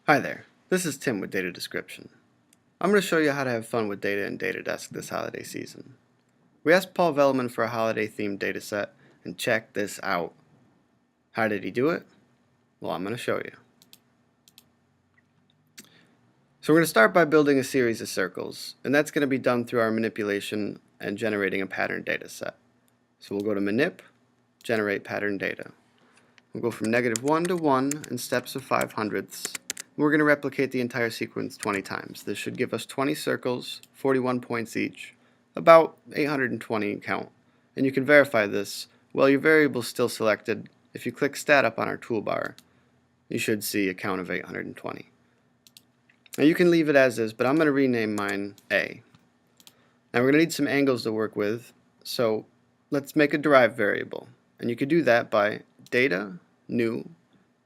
Hi there, this is Tim with Data Description. I'm going to show you how to have fun with data in DataDesk this holiday season. We asked Paul Velleman for a holiday-themed dataset, and check this out. How did he do it? Well, I'm going to show you. So we're going to start by building a series of circles, and that's going to be done through our manipulation and generating a pattern dataset. So we'll go to Manip, Generate Pattern Data. We'll go from -1 to 1 in steps of 5/100ths. We're going to replicate the entire sequence 20 times. This should give us 20 circles, 41 points each, about 820 in count. And you can verify this while your variable is still selected. If you click Stat up on our toolbar, you should see a count of 820. Now you can leave it as is, but I'm going to rename mine A. Now we're going to need some angles to work with, so let's make a derived variable. And you could do that by Data, New,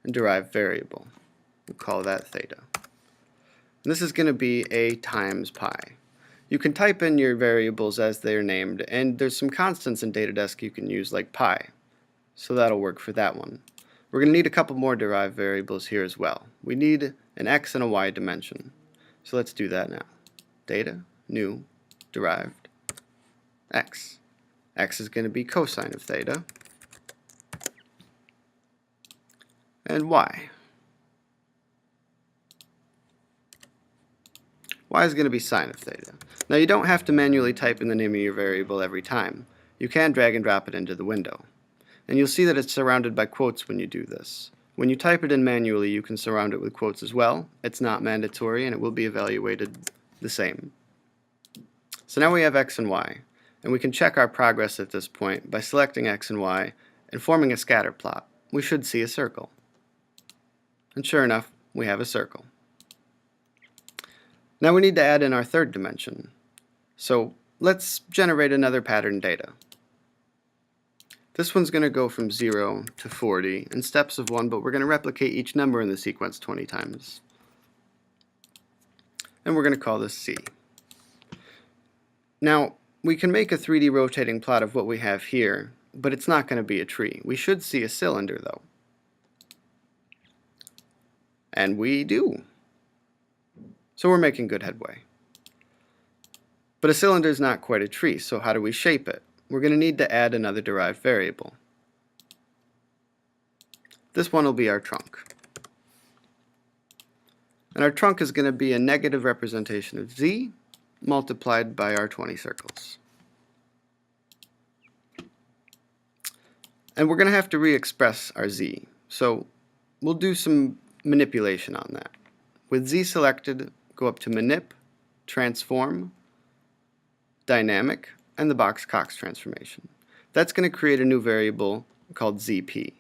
and Derived Variable. We'll call that theta. And this is going to be A times pi. You can type in your variables as they are named, and there's some constants in DataDesk you can use like pi. So that'll work for that one. We're going to need a couple more derived variables here as well. We need an x and a y dimension. So let's do that now. Data, new, derived, x. X is going to be cosine of theta. And y. Y is going to be sine of theta. Now you don't have to manually type in the name of your variable every time. You can drag and drop it into the window. And you'll see that it's surrounded by quotes when you do this. When you type it in manually, you can surround it with quotes as well. It's not mandatory and it will be evaluated the same. So now we have x and y, and we can check our progress at this point by selecting x and y and forming a scatter plot. We should see a circle. And sure enough, we have a circle. Now we need to add in our third dimension. So let's generate another pattern data. This one's going to go from 0 to 40 in steps of 1, but we're going to replicate each number in the sequence 20 times. And we're going to call this C. Now we can make a 3D rotating plot of what we have here, but it's not going to be a tree. We should see a cylinder though. And we do. So we're making good headway. But a cylinder is not quite a tree, so how do we shape it? We're going to need to add another derived variable. This one will be our trunk. And our trunk is going to be a negative representation of z multiplied by our 20 circles. And we're going to have to re-express our z, so we'll do some manipulation on that. With z selected, go up to Manip, Transform, Dynamic, and the box-Cox transformation. That's going to create a new variable called ZP.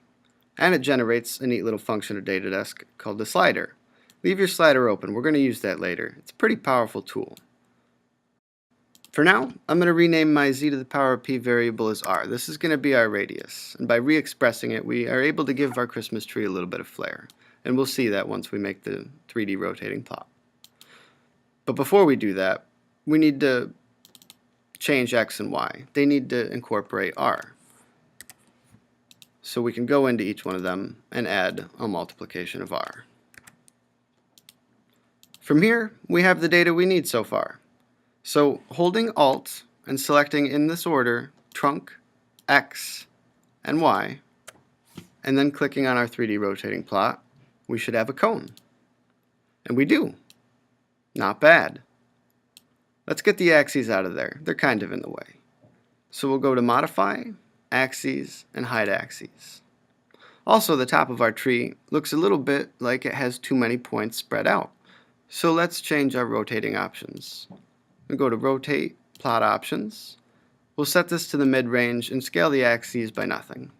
And it generates a neat little function of DataDesk called the slider. Leave your slider open. We're going to use that later. It's a pretty powerful tool. For now, I'm going to rename my z to the power of p variable as r. This is going to be our radius. And by re-expressing it, we are able to give our Christmas tree a little bit of flair. And we'll see that once we make the 3D rotating plot. But before we do that, we need to change x and y. They need to incorporate r. So we can go into each one of them and add a multiplication of r. From here, we have the data we need so far. So holding Alt and selecting in this order trunk, x, and y, and then clicking on our 3D rotating plot, we should have a cone. And we do. Not bad. Let's get the axes out of there. They're kind of in the way. So we'll go to Modify, Axes, and Hide Axes. Also, the top of our tree looks a little bit like it has too many points spread out. So let's change our rotating options. We'll go to Rotate, Plot Options. We'll set this to the mid-range and scale the axes by nothing.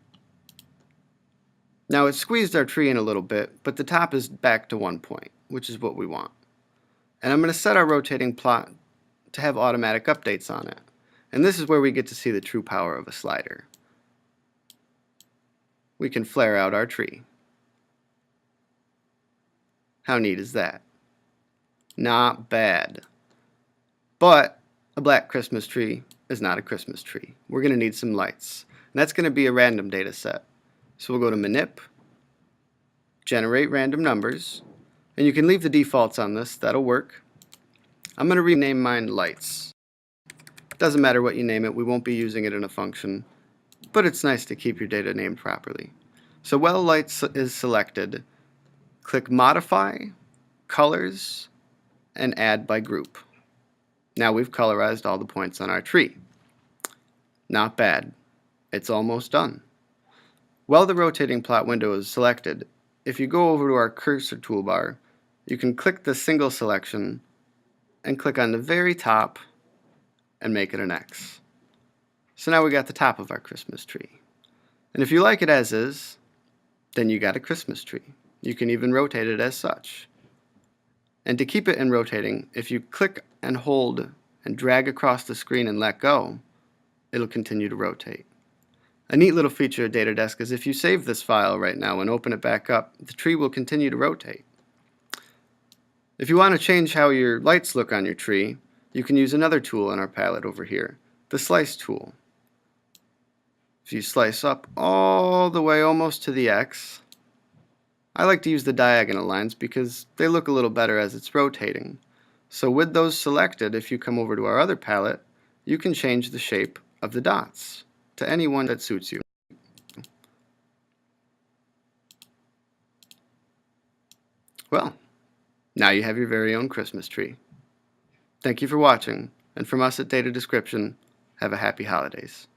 Now it squeezed our tree in a little bit, but the top is back to 1 point, which is what we want. And I'm going to set our rotating plot to have automatic updates on it. And this is where we get to see the true power of a slider. We can flare out our tree. How neat is that? Not bad. But a black Christmas tree is not a Christmas tree. We're going to need some lights. And that's going to be a random data set. So we'll go to Manip, Generate Random Numbers. And you can leave the defaults on this, that'll work. I'm going to rename mine lights. Doesn't matter what you name it, we won't be using it in a function, but it's nice to keep your data named properly. So while lights is selected, click Modify, Colors, and Add by Group. Now we've colorized all the points on our tree. Not bad. It's almost done. While the rotating plot window is selected, if you go over to our cursor toolbar, you can click the single selection and click on the very top and make it an X. So now we got the top of our Christmas tree. And if you like it as is, then you got a Christmas tree. You can even rotate it as such. And to keep it in rotating, if you click and hold and drag across the screen and let go, it'll continue to rotate. A neat little feature of DataDesk is if you save this file right now and open it back up, the tree will continue to rotate. If you want to change how your lights look on your tree, you can use another tool in our palette over here, the Slice tool. If you slice up all the way almost to the X, I like to use the diagonal lines because they look a little better as it's rotating. So with those selected, if you come over to our other palette, you can change the shape of the dots to any one that suits you. Well, now you have your very own Christmas tree. Thank you for watching, and from us at Data Description, have a happy holidays.